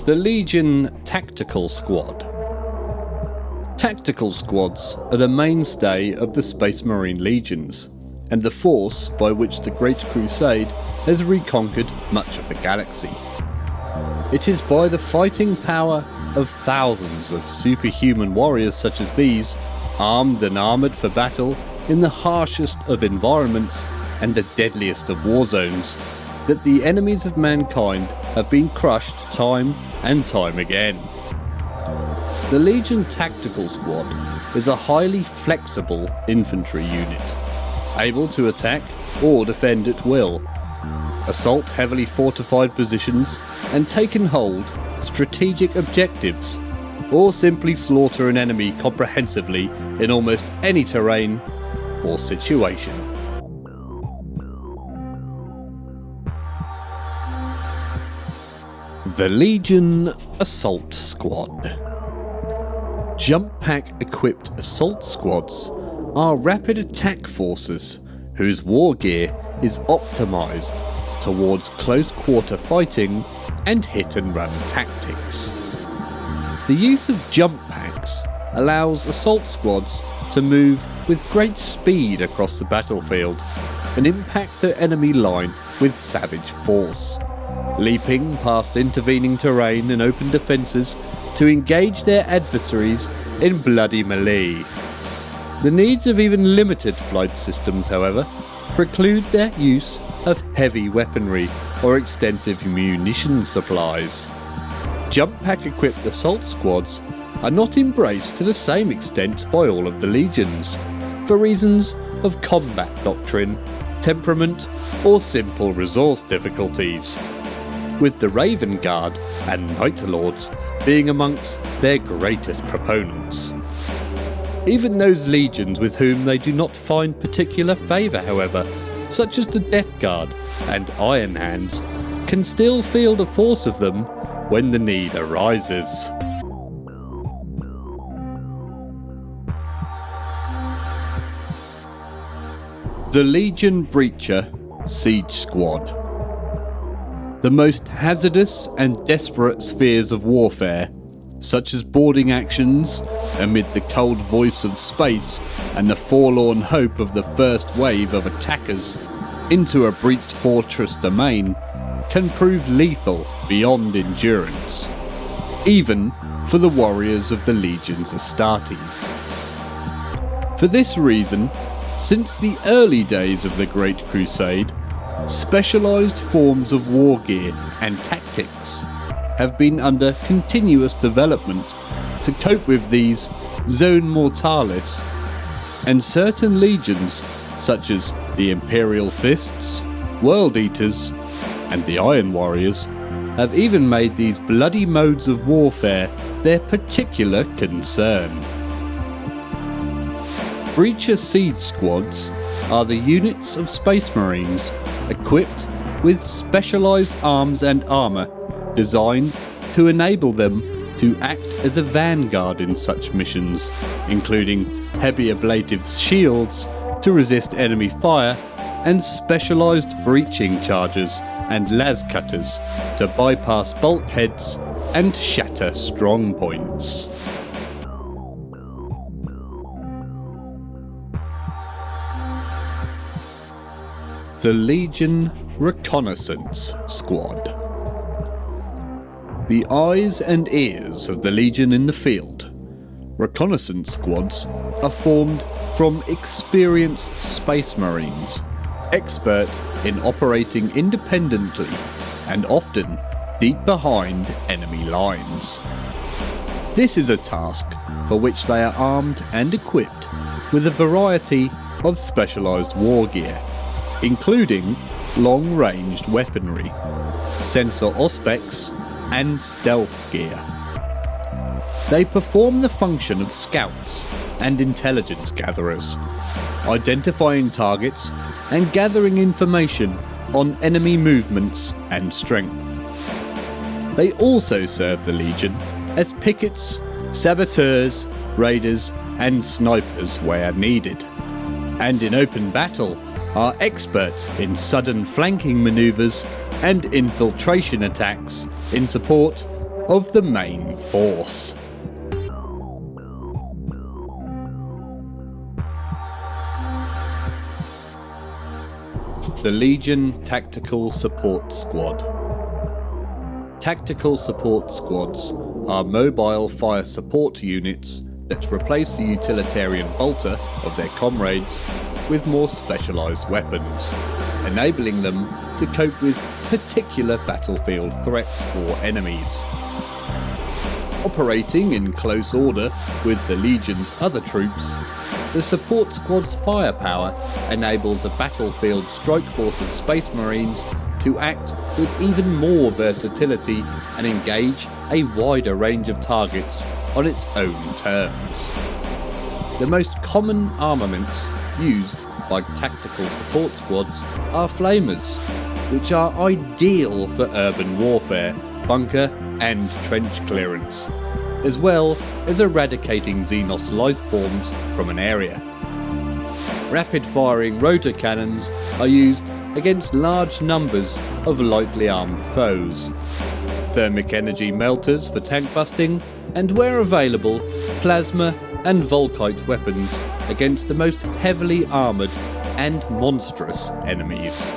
The Legion Tactical Squad. Tactical squads are the mainstay of the Space Marine Legions, and the force by which the Great Crusade has reconquered much of the galaxy. It is by the fighting power of thousands of superhuman warriors such as these, armed and armoured for battle in the harshest of environments and the deadliest of war zones, that the enemies of mankind have been crushed time and time again. The Legion Tactical Squad is a highly flexible infantry unit, able to attack or defend at will, assault heavily fortified positions and take and hold strategic objectives, or simply slaughter an enemy comprehensively in almost any terrain or situation. The Legion Assault Squad. Jump pack equipped assault squads are rapid attack forces whose war gear is optimised towards close quarter fighting and hit and run tactics. The use of jump packs allows assault squads to move with great speed across the battlefield and impact the enemy line with savage force, leaping past intervening terrain and open defences to engage their adversaries in bloody melee. The needs of even limited flight systems, however, preclude their use of heavy weaponry or extensive munition supplies. Jump pack equipped assault squads are not embraced to the same extent by all of the legions, for reasons of combat doctrine, temperament, or simple resource difficulties, with the Raven Guard and Night Lords being amongst their greatest proponents. Even those legions with whom they do not find particular favour, however, such as the Death Guard and Iron Hands, can still field a force of them when the need arises. The Legion Breacher Siege Squad. The most hazardous and desperate spheres of warfare, such as boarding actions amid the cold voice of space and the forlorn hope of the first wave of attackers into a breached fortress domain, can prove lethal beyond endurance, even for the warriors of the Legion's Astartes. For this reason, since the early days of the Great Crusade, specialised forms of war gear and tactics have been under continuous development to cope with these zone mortalis, and certain legions such as the Imperial Fists, World Eaters and the Iron Warriors have even made these bloody modes of warfare their particular concern. Breacher Siege Squads are the units of Space Marines equipped with specialised arms and armour designed to enable them to act as a vanguard in such missions, including heavy ablative shields to resist enemy fire and specialised breaching charges and las cutters to bypass bulkheads and shatter strong points. The Legion Reconnaissance Squad. The eyes and ears of the Legion in the field, reconnaissance squads are formed from experienced Space Marines, expert in operating independently and often deep behind enemy lines. This is a task for which they are armed and equipped with a variety of specialised war gear, including long-ranged weaponry, sensor auspex and stealth gear. They perform the function of scouts and intelligence gatherers, identifying targets and gathering information on enemy movements and strength. They also serve the Legion as pickets, saboteurs, raiders and snipers where needed, and in open battle are expert in sudden flanking manoeuvres and infiltration attacks in support of the main force. The Legion Tactical Support Squad. Tactical Support Squads are mobile fire support units that replace the utilitarian bolter of their comrades with more specialised weapons, enabling them to cope with particular battlefield threats or enemies. Operating in close order with the Legion's other troops, the support squad's firepower enables a battlefield strike force of Space Marines to act with even more versatility and engage a wider range of targets on its own terms. The most common armaments used by tactical support squads are flamers, which are ideal for urban warfare, bunker and trench clearance, as well as eradicating Xenos life forms from an area. Rapid-firing rotor cannons are used against large numbers of lightly armed foes, thermic energy melters for tank busting, and where available, plasma and volkite weapons against the most heavily armoured and monstrous enemies.